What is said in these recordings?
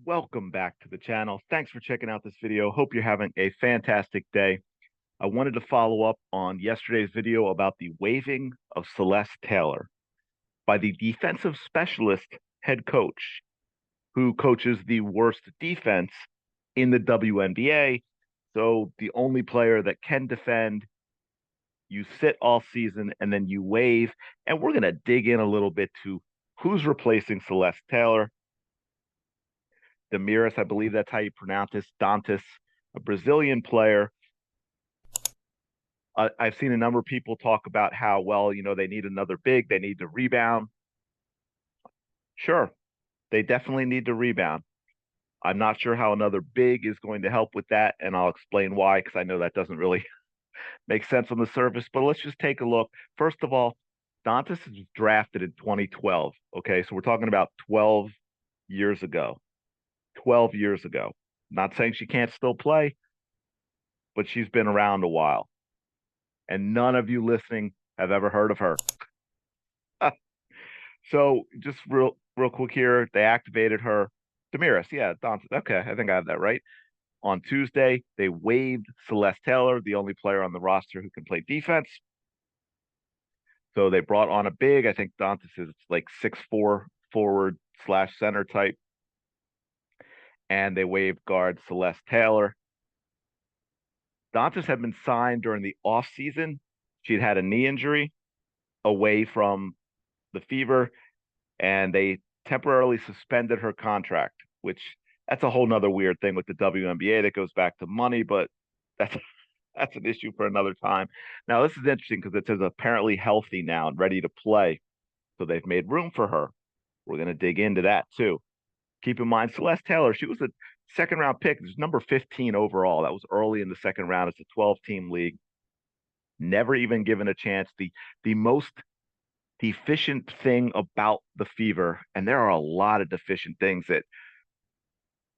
Welcome back to the channel. Thanks for checking out this video. Hope you're having a fantastic day. I wanted to follow up on yesterday's video about the waiving of Celeste Taylor by the defensive specialist head coach who coaches the worst defense in the WNBA. So the only player that can defend, you sit all season and then you waive. And we're going to dig in a little bit to who's replacing Celeste Taylor. Dimiris, I believe that's how you pronounce this, Dontas, a Brazilian player. I've seen a number of people talk about how, well, they need another big, they need to rebound. Sure, they definitely need to rebound. I'm not sure how another big is going to help with that, and I'll explain why, because I know that doesn't really make sense on the surface. But let's just take a look. First of all, Dontas was drafted in 2012. Okay, so we're talking about 12 years ago. 12 years ago. Not saying she can't still play, but she's been around a while. And none of you listening have ever heard of her. So just real quick here, they activated her. Dimiris, yeah, Dontas. Okay, I think I have that right. On Tuesday, they waived Celeste Taylor, the only player on the roster who can play defense. So they brought on a big. I think Dontas is like 6'4" forward / center type. And they waived guard Celeste Taylor. Dontas had been signed during the offseason. She'd had a knee injury away from the Fever, and they temporarily suspended her contract, which that's a whole nother weird thing with the WNBA that goes back to money, but that's that's an issue for another time. Now, this is interesting because it says apparently healthy now and ready to play. So they've made room for her. We're going to dig into that too. Keep in mind, Celeste Taylor, she was a second round pick. It's number 15 overall. That was early in the second round. It's a 12-team league. Never even given a chance. The most deficient thing about the Fever, and there are a lot of deficient things that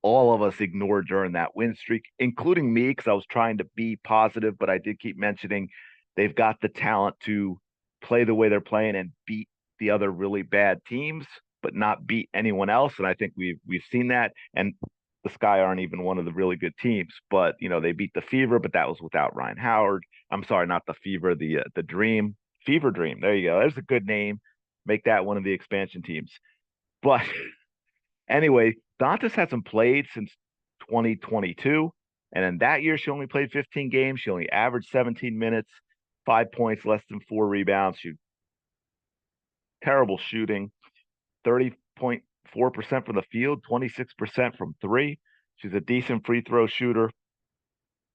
all of us ignored during that win streak, including me, because I was trying to be positive, but I did keep mentioning they've got the talent to play the way they're playing and beat the other really bad teams, but not beat anyone else. And I think we've seen that. And the Sky aren't even one of the really good teams, but they beat the Fever, but that was without Ryan Howard. I'm sorry, not the Fever, the Dream, Fever Dream. There you go. There's a good name. Make that one of the expansion teams. But anyway, Dontas hasn't played since 2022. And in that year, she only played 15 games. She only averaged 17 minutes, 5 points, less than 4 rebounds. She terrible shooting, 30.4% from the field, 26% from three. She's a decent free throw shooter.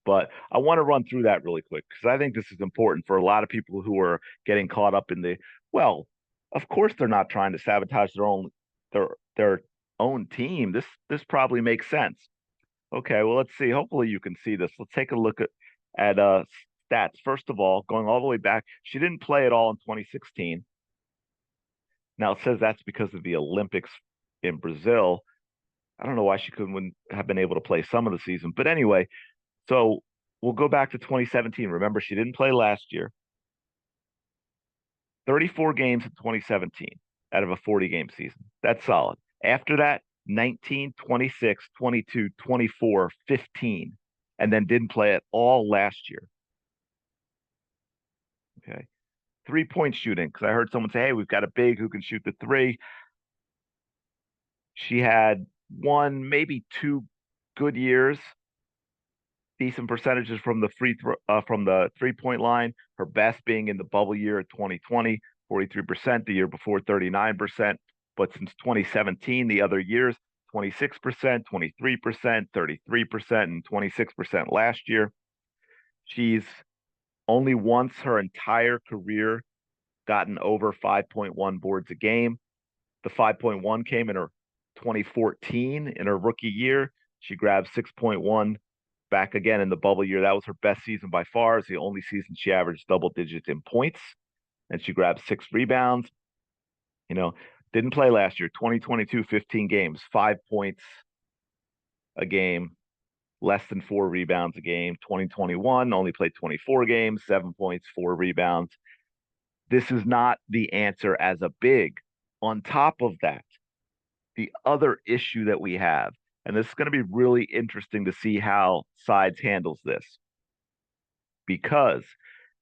But I want to run through that really quick because I think this is important for a lot of people who are getting caught up in well, of course they're not trying to sabotage their own team. This probably makes sense. Okay, well, let's see. Hopefully you can see this. Let's take a look at stats. First of all, going all the way back, she didn't play at all in 2016. Now it says that's because of the Olympics in Brazil. I don't know why she couldn't have been able to play some of the season. But anyway, so we'll go back to 2017. Remember, she didn't play last year. 34 games in 2017 out of a 40-game season. That's solid. After that, 19, 26, 22, 24, 15, and then didn't play at all last year. Okay. 3-point shooting, because I heard someone say, hey, we've got a big who can shoot the three. She had one, maybe two good years, decent percentages from the from the 3-point line. Her best being in the bubble year of 2020, 43%. The year before, 39%. But since 2017, the other years, 26%, 23%, 33%, and 26% last year. She's only once her entire career gotten over 5.1 boards a game. The 5.1 came in her 2014 in her rookie year. She grabbed 6.1 back again in the bubble year. That was her best season by far. It's the only season she averaged double digits in points, and she grabbed 6 rebounds. Didn't play last year. 2022, 15 games, 5 points a game, less than 4 rebounds a game. 2021 only played 24 games, 7 points, 4 rebounds. This is not the answer as a big. On top of that, the other issue that we have And this is going to be really interesting to see how Sides handles this because,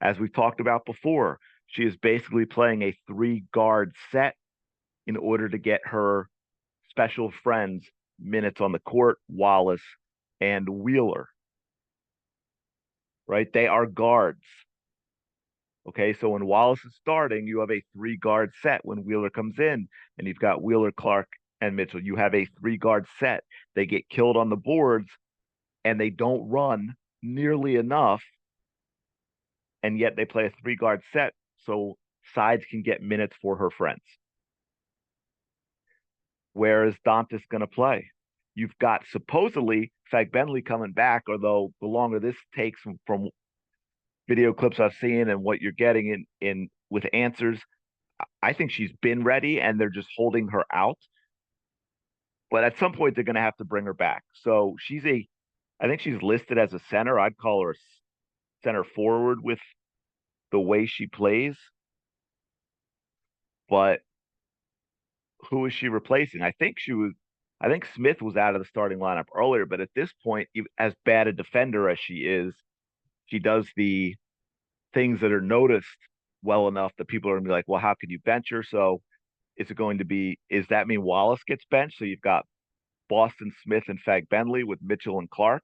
as we've talked about before, she is basically playing a three guard set in order to get her special friends minutes on the court, Wallace and Wheeler, right? They are guards. Okay, so when Wallace is starting, you have a three guard set. When Wheeler comes in and you've got Wheeler, Clark, and Mitchell, you have a three guard set. They get killed on the boards and they don't run nearly enough, and yet they play a three guard set so Sides can get minutes for her friends. Where is Dontas going to play? You've got supposedly Fagbenley coming back, although the longer this takes from video clips I've seen and what you're getting in with answers, I think she's been ready and they're just holding her out. But at some point they're going to have to bring her back. So I think she's listed as a center. I'd call her a center forward with the way she plays. But who is she replacing? I think Smith was out of the starting lineup earlier, but at this point, as bad a defender as she is, she does the things that are noticed well enough that people are going to be like, well, how could you bench her? So does that mean Wallace gets benched? So you've got Boston Smith and Fagbenley with Mitchell and Clark.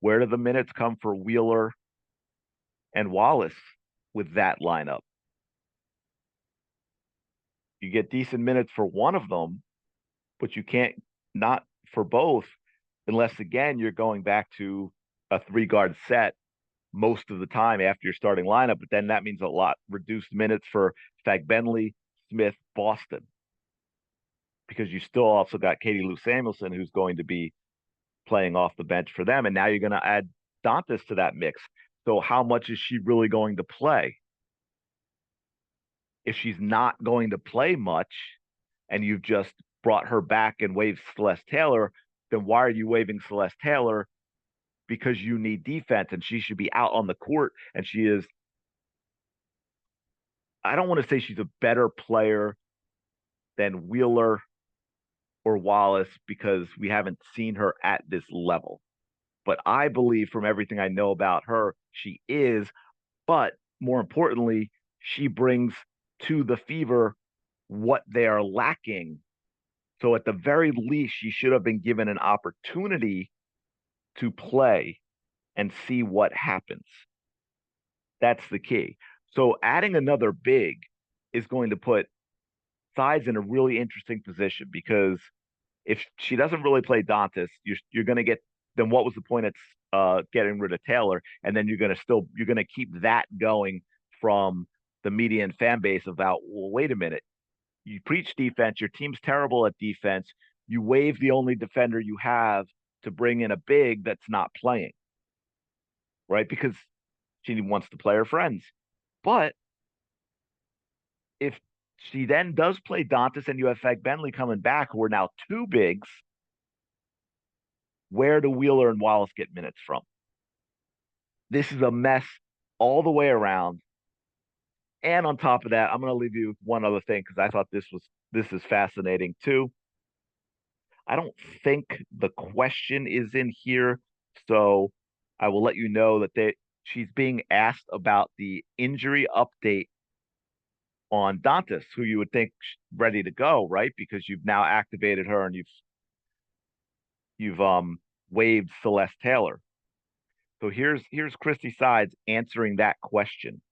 Where do the minutes come for Wheeler and Wallace with that lineup? You get decent minutes for one of them, but you can't not for both unless, again, you're going back to a three guard set most of the time after your starting lineup. But then that means a lot reduced minutes for Fagbenley, Smith, Boston, because you still also got Katie Lou Samuelson, who's going to be playing off the bench for them. And now you're going to add Dontas to that mix. So how much is she really going to play? If she's not going to play much and you've just brought her back and waived Celeste Taylor, then why are you waiving Celeste Taylor? Because you need defense and she should be out on the court. And she is, I don't want to say she's a better player than Wheeler or Wallace because we haven't seen her at this level. But I believe from everything I know about her, she is. But more importantly, she brings to the Fever what they are lacking. So at the very least, she should have been given an opportunity to play and see what happens. That's the key. So adding another big is going to put Sides in a really interesting position because if she doesn't really play Dontas, you're going to get, then what was the point of getting rid of Taylor? And then you're going to keep that going from the media and fan base about, well, wait a minute. You preach defense. Your team's terrible at defense. You waive the only defender you have to bring in a big that's not playing, right? Because she wants to play her friends. But if she then does play Dontas and you have Fagbenley coming back, who are now two bigs, where do Wheeler and Wallace get minutes from? This is a mess all the way around. And on top of that, I'm going to leave you with one other thing because I thought this is fascinating too. I don't think the question is in here, so I will let you know that she's being asked about the injury update on Dantas, who you would think ready to go, right? Because you've now activated her and you've waived Celeste Taylor. So here's Christy Sides answering that question.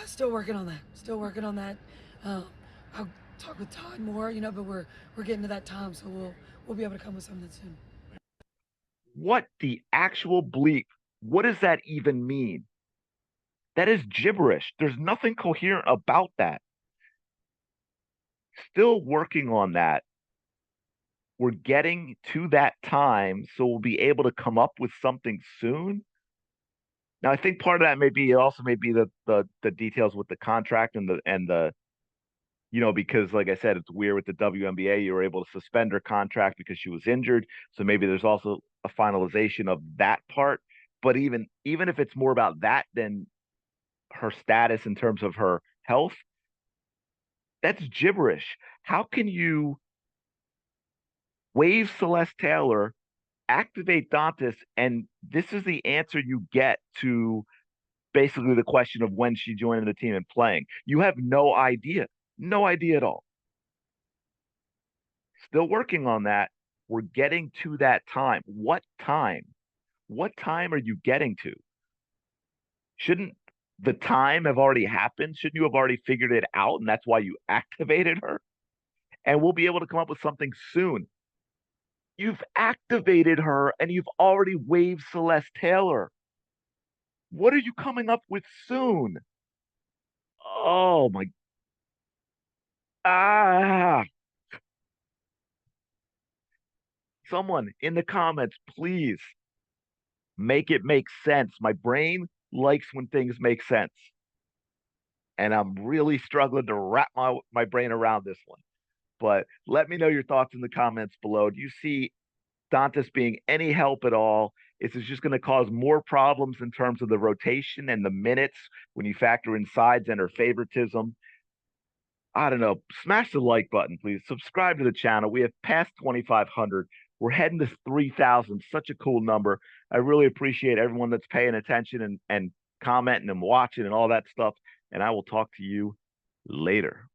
Still working on that. Still working on that. I'll talk with Todd more, but we're getting to that time, so we'll be able to come with something soon. What the actual bleep? What does that even mean? That is gibberish. There's nothing coherent about that. Still working on that. We're getting to that time, so we'll be able to come up with something soon. Now, I think part of that may be the details with the contract and the because like I said, it's weird with the WNBA. You were able to suspend her contract because she was injured. So maybe there's also a finalization of that part. But even if it's more about that than her status in terms of her health, that's gibberish. How can you waive Celeste Taylor, activate Dontas, and this is the answer you get to basically the question of when she joining the team and playing. You have no idea, no idea at all. Still working on that. We're getting to that time. What time? What time are you getting to? Shouldn't the time have already happened? Shouldn't you have already figured it out? And that's why you activated her? And we'll be able to come up with something soon. You've activated her and you've already waived Celeste Taylor. What are you coming up with soon? Oh my. Ah. Someone in the comments, please make it make sense. My brain likes when things make sense. And I'm really struggling to wrap my brain around this one. But let me know your thoughts in the comments below. Do you see Dantas being any help at all? Is this just going to cause more problems in terms of the rotation and the minutes when you factor in sides and her favoritism? I don't know. Smash the like button, please. Subscribe to the channel. We have passed 2,500. We're heading to 3,000. Such a cool number. I really appreciate everyone that's paying attention and commenting and watching and all that stuff. And I will talk to you later.